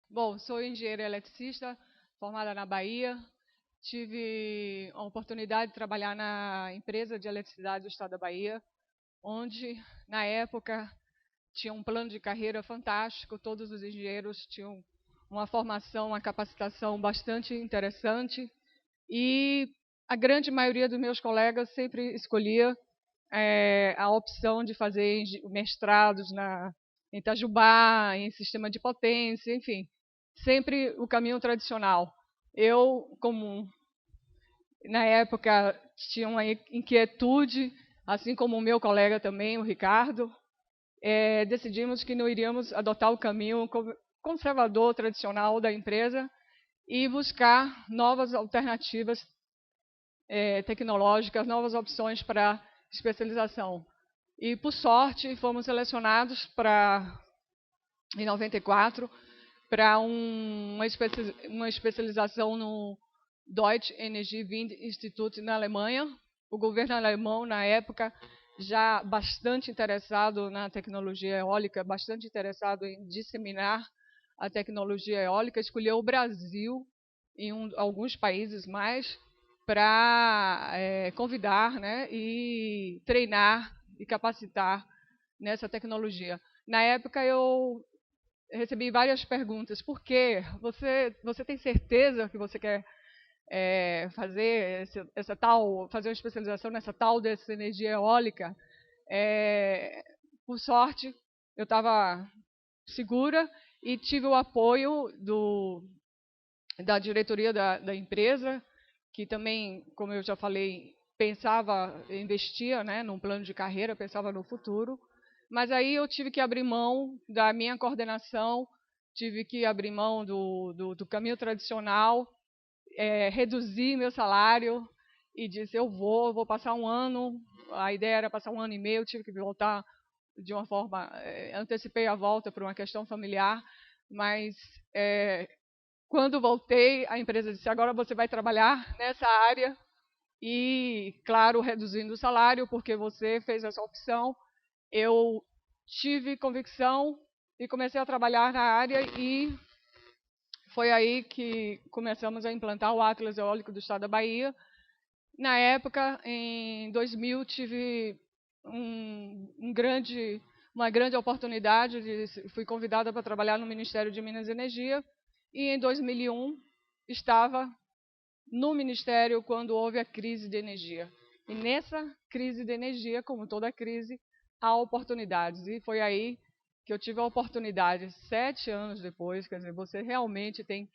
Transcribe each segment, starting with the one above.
Bom, sou engenheira eletricista, formada na Bahia. Tive a oportunidade de trabalhar na empresa de eletricidade do estado da Bahia, onde, na época, tinha um plano de carreira fantástico, todos os engenheiros tinham uma formação, uma capacitação bastante interessante, e a grande maioria dos meus colegas sempre escolhia a opção de fazer mestrados em Itajubá, em sistema de potência, enfim, sempre o caminho tradicional. Eu, como na época tinha uma inquietude, assim como o meu colega também, o Ricardo, decidimos que não iríamos adotar o caminho conservador, tradicional da empresa e buscar novas alternativas tecnológicas, novas opções para especialização. E, por sorte, fomos selecionados em 94 para uma especialização no Deutsche Energiewende-Institut na Alemanha. O governo alemão, na época, já bastante interessado na tecnologia eólica, bastante interessado em disseminar a tecnologia eólica, escolheu o Brasil e alguns países mais para convidar, né, e treinar e capacitar nessa tecnologia. Na época, eu recebi várias perguntas. Por quê? Você tem certeza que você quer fazer fazer uma especialização dessa energia eólica? Por sorte, eu estava segura e tive o apoio da diretoria da empresa, que também, como eu já falei, investia, né, num plano de carreira, pensava no futuro. Mas aí eu tive que abrir mão da minha coordenação, tive que abrir mão do caminho tradicional, reduzir meu salário e disse, eu vou passar um ano, a ideia era passar um ano e meio, tive que voltar de uma forma, antecipei a volta por uma questão familiar, mas quando voltei, a empresa disse, agora você vai trabalhar nessa área e, claro, reduzindo o salário, porque você fez essa opção. Eu tive convicção e comecei a trabalhar na área e foi aí que começamos a implantar o Atlas Eólico do estado da Bahia. Na época, em 2000, tive uma grande oportunidade, fui convidada para trabalhar no Ministério de Minas e Energia, e em 2001 estava no Ministério quando houve a crise de energia. E nessa crise de energia, como toda crise, há oportunidades. E foi aí que eu tive a oportunidade, 7 anos depois, quer dizer, você realmente tem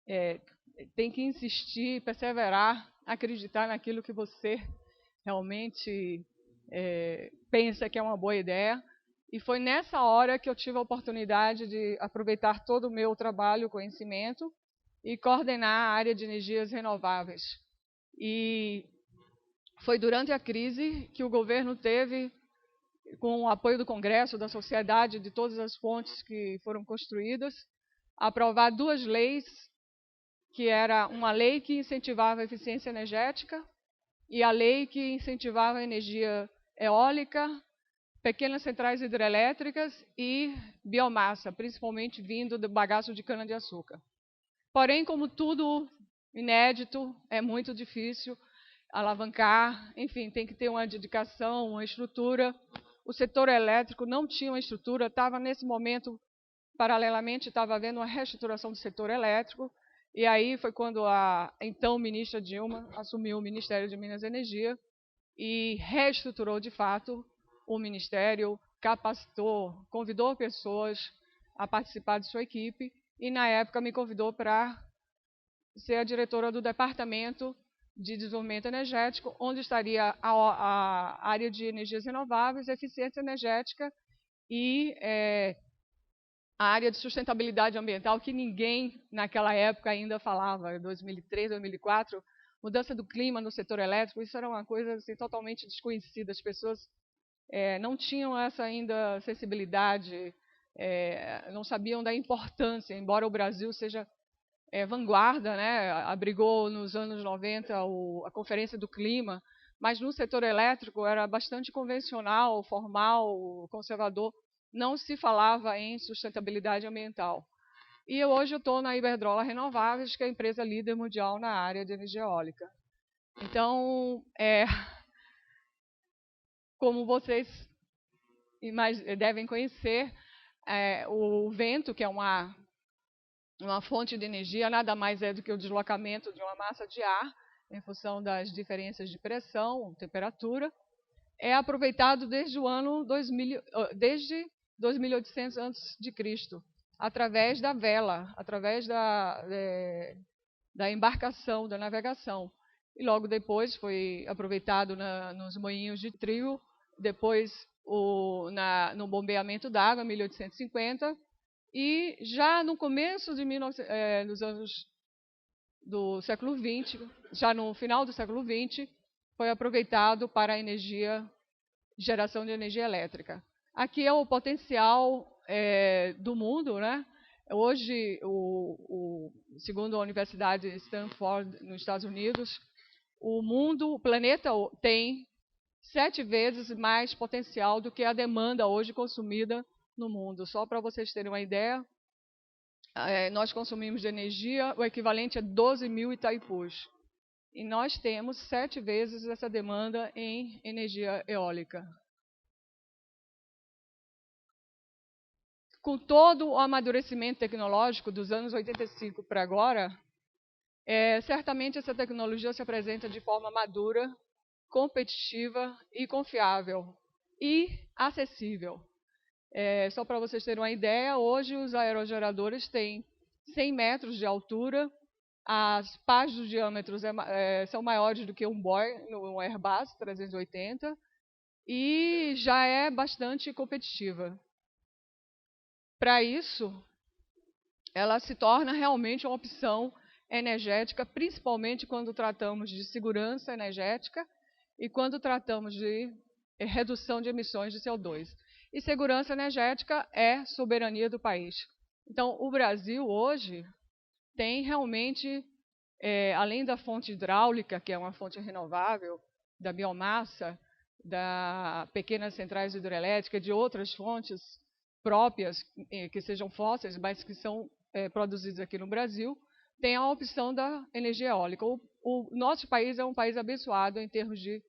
que insistir, perseverar, acreditar naquilo que você realmente pensa que é uma boa ideia. E foi nessa hora que eu tive a oportunidade de aproveitar todo o meu trabalho, conhecimento, e coordenar a área de energias renováveis. E foi durante a crise que o governo teve, com o apoio do Congresso, da sociedade, de todas as fontes que foram construídas, aprovar 2 leis, que era uma lei que incentivava a eficiência energética e a lei que incentivava a energia eólica, pequenas centrais hidrelétricas e biomassa, principalmente vindo do bagaço de cana-de-açúcar. Porém, como tudo inédito, é muito difícil alavancar, enfim, tem que ter uma dedicação, uma estrutura. O setor elétrico não tinha uma estrutura, estava nesse momento, paralelamente, estava havendo uma reestruturação do setor elétrico, e aí foi quando a então ministra Dilma assumiu o Ministério de Minas e Energia e reestruturou de fato o Ministério, capacitou, convidou pessoas a participar de sua equipe e, na época, me convidou para ser a diretora do Departamento de Desenvolvimento Energético, onde estaria a área de energias renováveis, eficiência energética e a área de sustentabilidade ambiental, que ninguém naquela época ainda falava, em 2003, 2004, mudança do clima no setor elétrico, isso era uma coisa assim, totalmente desconhecida, as pessoas não tinham essa ainda sensibilidade não sabiam da importância, embora o Brasil seja vanguarda, né? Abrigou nos anos 90 a Conferência do Clima, mas no setor elétrico era bastante convencional, formal, conservador, não se falava em sustentabilidade ambiental. E hoje eu estou na Iberdrola Renováveis, que é a empresa líder mundial na área de energia eólica. Então, como vocês devem conhecer, o vento, que é uma fonte de energia, nada mais é do que o deslocamento de uma massa de ar, em função das diferenças de pressão, temperatura, é aproveitado desde o ano 2800 a.C., através da vela, através da embarcação, da navegação. E logo depois foi aproveitado nos moinhos de trio, depois no bombeamento d'água, em 1850, e já no começo dos anos do século XX, já no final do século XX, foi aproveitado para a geração de energia elétrica. Aqui é o potencial do mundo, né? Hoje, segundo a Universidade de Stanford, nos Estados Unidos, o planeta tem 7 vezes mais potencial do que a demanda hoje consumida no mundo. Só para vocês terem uma ideia, nós consumimos de energia o equivalente a 12.000 Itaipus. E nós temos 7 vezes essa demanda em energia eólica. Com todo o amadurecimento tecnológico dos anos 85 para agora, certamente essa tecnologia se apresenta de forma madura, competitiva e confiável e acessível. Só para vocês terem uma ideia, hoje os aerogeradores têm 100 metros de altura, as pás dos diâmetros são maiores do que um Boeing, um Airbus 380, e já é bastante competitiva. Para isso, ela se torna realmente uma opção energética, principalmente quando tratamos de segurança energética e quando tratamos de redução de emissões de CO2. E segurança energética é soberania do país. Então, o Brasil hoje tem realmente, além da fonte hidráulica, que é uma fonte renovável, da biomassa, das pequenas centrais hidrelétricas, de outras fontes próprias, que sejam fósseis, mas que são produzidas aqui no Brasil, tem a opção da energia eólica. O nosso país é um país abençoado em termos de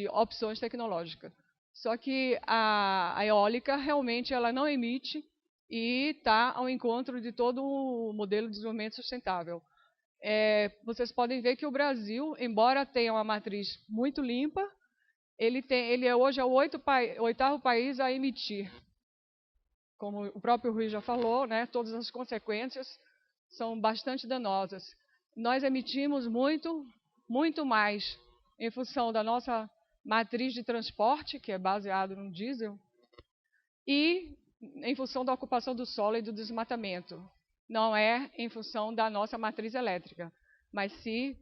opções tecnológicas. Só que a eólica realmente ela não emite e está ao encontro de todo o modelo de desenvolvimento sustentável. Vocês podem ver que o Brasil, embora tenha uma matriz muito limpa, ele hoje é o 8º país a emitir. Como o próprio Rui já falou, né, todas as consequências são bastante danosas. Nós emitimos muito mais em função da nossa matriz de transporte, que é baseado no diesel, e em função da ocupação do solo e do desmatamento. Não é em função da nossa matriz elétrica. Mas se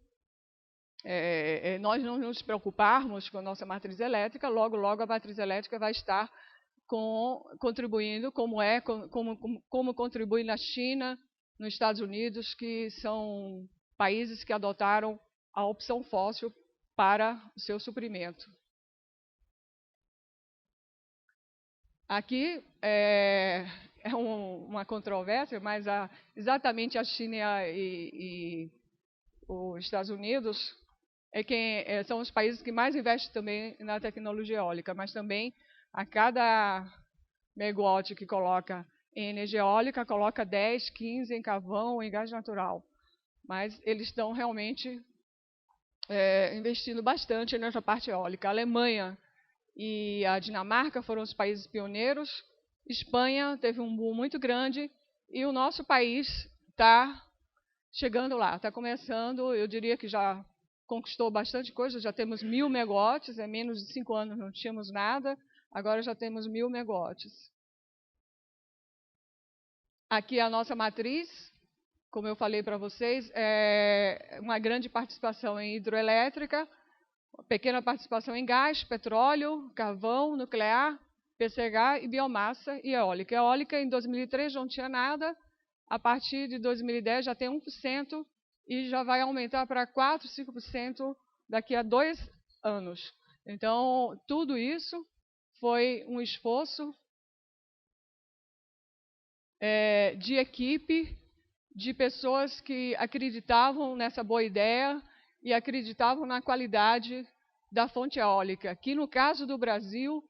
nós não nos preocuparmos com a nossa matriz elétrica, logo a matriz elétrica vai estar contribuindo, como contribui na China, nos Estados Unidos, que são países que adotaram a opção fóssil para o seu suprimento. Aqui é uma controvérsia, mas exatamente a China e os Estados Unidos são os países que mais investem também na tecnologia eólica, mas também a cada megawatt que coloca em energia eólica, coloca 10, 15 em carvão, em gás natural. Mas eles estão realmente investindo bastante nessa parte eólica. A Alemanha e a Dinamarca foram os países pioneiros. Espanha teve um boom muito grande e o nosso país está chegando lá, está começando. Eu diria que já conquistou bastante coisa, já temos 1.000 megawatts, menos de 5 anos não tínhamos nada, agora já temos 1.000 megawatts. Aqui a nossa matriz, como eu falei para vocês, é uma grande participação em hidroelétrica, pequena participação em gás, petróleo, carvão, nuclear PCH e biomassa e eólica. Eólica em 2003 não tinha nada, a partir de 2010 já tem 1% e já vai aumentar para 4, 5% daqui a 2 anos. Então, tudo isso foi um esforço de equipe, de pessoas que acreditavam nessa boa ideia e acreditavam na qualidade da fonte eólica, que no caso do Brasil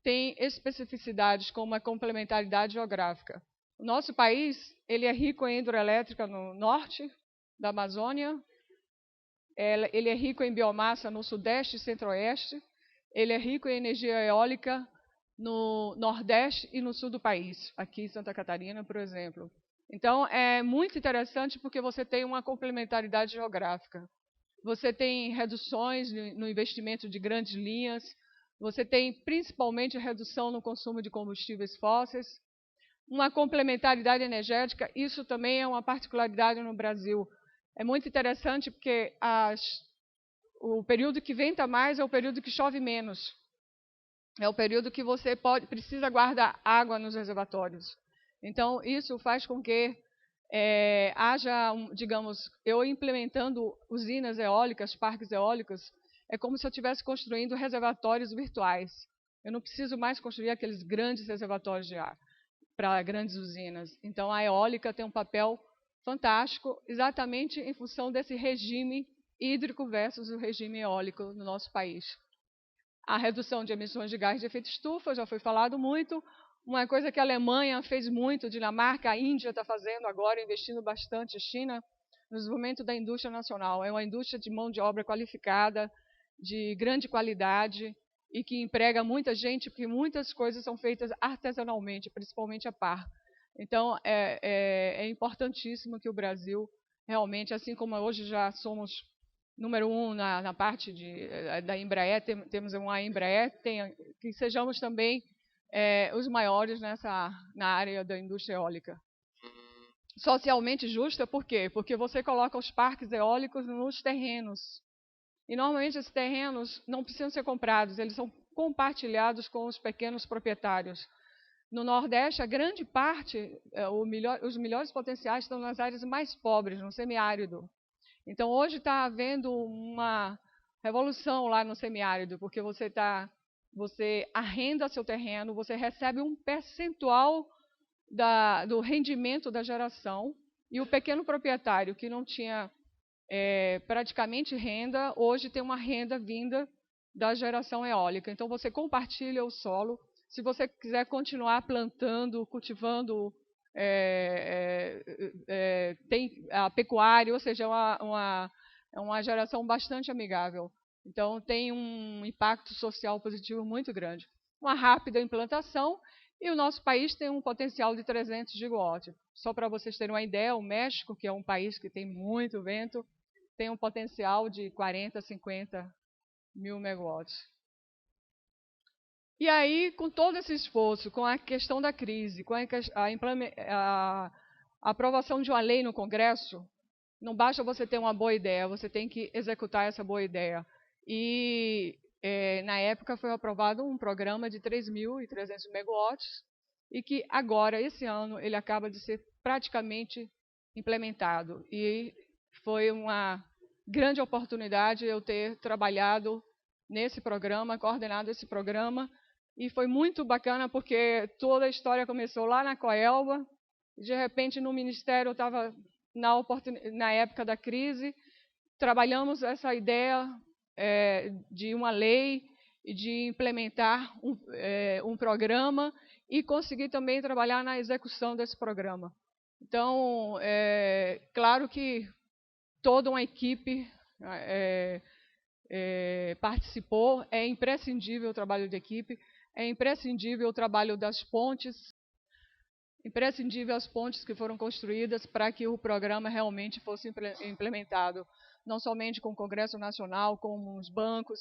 tem especificidades como a complementaridade geográfica. O nosso país ele é rico em hidroelétrica no norte da Amazônia, ele é rico em biomassa no sudeste e centro-oeste, ele é rico em energia eólica no nordeste e no sul do país, aqui em Santa Catarina, por exemplo. Então, é muito interessante porque você tem uma complementaridade geográfica. Você tem reduções no investimento de grandes linhas, você tem principalmente redução no consumo de combustíveis fósseis, uma complementaridade energética, isso também é uma particularidade no Brasil. É muito interessante porque o período que venta mais é o período que chove menos. É o período que você precisa guardar água nos reservatórios. Então, isso faz com que haja, digamos, eu implementando usinas eólicas, parques eólicos, é como se eu estivesse construindo reservatórios virtuais. Eu não preciso mais construir aqueles grandes reservatórios de ar para grandes usinas. Então, a eólica tem um papel fantástico, exatamente em função desse regime hídrico versus o regime eólico no nosso país. A redução de emissões de gás de efeito estufa, já foi falado muito. Uma coisa que a Alemanha fez muito, Dinamarca, a Índia está fazendo agora, investindo bastante, a China, no desenvolvimento da indústria nacional. É uma indústria de mão de obra qualificada, de grande qualidade e que emprega muita gente, porque muitas coisas são feitas artesanalmente, principalmente a par. Então, é importantíssimo que o Brasil realmente, assim como hoje já somos número 1 na parte da Embraer, temos uma Embraer, que sejamos também os maiores na área da indústria eólica. Socialmente justa, por quê? Porque você coloca os parques eólicos nos terrenos. E normalmente esses terrenos não precisam ser comprados, eles são compartilhados com os pequenos proprietários. No Nordeste, a grande parte, os melhores potenciais estão nas áreas mais pobres, no semiárido. Então, hoje está havendo uma revolução lá no semiárido, porque você arrenda seu terreno, você recebe um percentual do rendimento da geração, e o pequeno proprietário que não tinha praticamente renda, hoje tem uma renda vinda da geração eólica. Então, você compartilha o solo. Se você quiser continuar plantando, cultivando, tem a pecuária, ou seja, é uma geração bastante amigável. Então, tem um impacto social positivo muito grande. Uma rápida implantação, e o nosso país tem um potencial de 300 gigawatts. Só para vocês terem uma ideia, o México, que é um país que tem muito vento, tem um potencial de 40, 50 mil megawatts. E aí, com todo esse esforço, com a questão da crise, com a aprovação de uma lei no Congresso, não basta você ter uma boa ideia, você tem que executar essa boa ideia. E, na época, foi aprovado um programa de 3.300 megawatts, e que agora, esse ano, ele acaba de ser praticamente implementado. E foi uma grande oportunidade eu ter trabalhado nesse programa, coordenado esse programa, e foi muito bacana porque toda a história começou lá na Coelba, de repente no Ministério eu estava na época da crise, trabalhamos essa ideia de uma lei e de implementar um programa e conseguir também trabalhar na execução desse programa. Então, claro que toda uma equipe participou, é imprescindível o trabalho de equipe, é imprescindível o trabalho das pontes, imprescindível as pontes que foram construídas para que o programa realmente fosse implementado, não somente com o Congresso Nacional, como os bancos,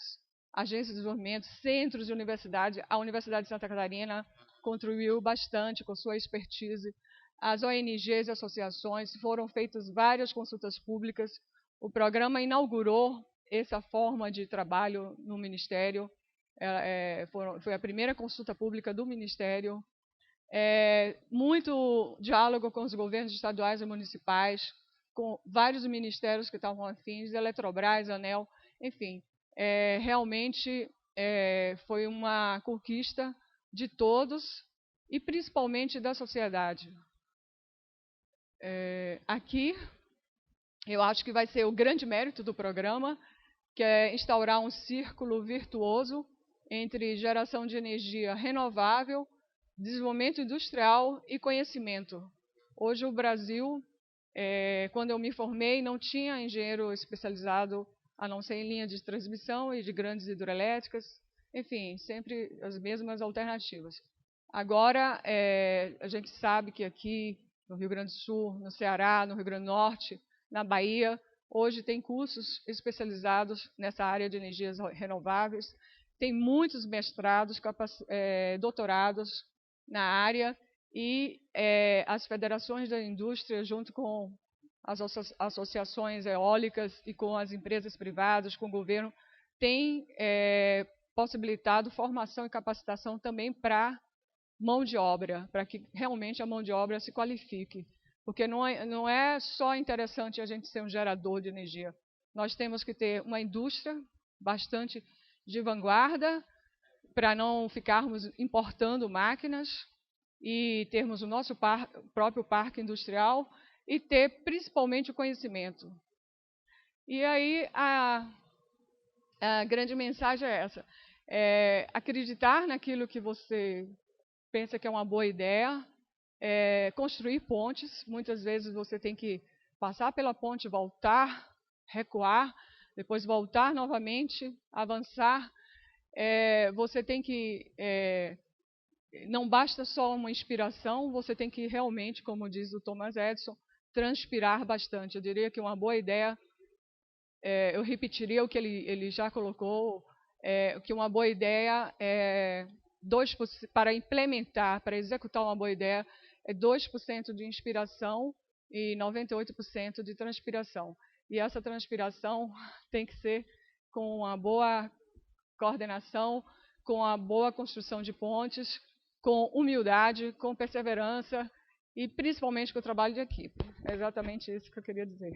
agências de desenvolvimento, centros de universidade. A Universidade de Santa Catarina contribuiu bastante com sua expertise, as ONGs e associações, foram feitas várias consultas públicas, o programa inaugurou essa forma de trabalho no Ministério. Foi a primeira consulta pública do Ministério. Muito diálogo com os governos estaduais e municipais, com vários ministérios que estavam afins, Eletrobras, ANEEL, enfim. Realmente foi uma conquista de todos e principalmente da sociedade. Aqui, eu acho que vai ser o grande mérito do programa, que é instaurar um círculo virtuoso entre geração de energia renovável, desenvolvimento industrial e conhecimento. Hoje o Brasil, quando eu me formei, não tinha engenheiro especializado, a não ser em linha de transmissão e de grandes hidrelétricas, enfim, sempre as mesmas alternativas. Agora, a gente sabe que aqui no Rio Grande do Sul, no Ceará, no Rio Grande do Norte, na Bahia, hoje tem cursos especializados nessa área de energias renováveis, tem muitos mestrados, doutorados na área, e as federações da indústria, junto com as associações eólicas e com as empresas privadas, com o governo, têm possibilitado formação e capacitação também para mão de obra, para que realmente a mão de obra se qualifique. Porque não é só interessante a gente ser um gerador de energia. Nós temos que ter uma indústria bastante de vanguarda, para não ficarmos importando máquinas e termos o nosso próprio parque industrial e ter principalmente o conhecimento. E aí a grande mensagem é essa: acreditar naquilo que você pensa que é uma boa ideia, construir pontes. Muitas vezes você tem que passar pela ponte, voltar, recuar, depois voltar novamente, avançar. Você tem que... não basta só uma inspiração, você tem que realmente, como diz o Thomas Edison, transpirar bastante. Eu diria que uma boa ideia, eu repetiria o que ele já colocou, que uma boa ideia para implementar, para executar uma boa ideia, é 2% de inspiração e 98% de transpiração. E essa transpiração tem que ser com uma boa coordenação, com a boa construção de pontes, com humildade, com perseverança e principalmente com o trabalho de equipe. É exatamente isso que eu queria dizer.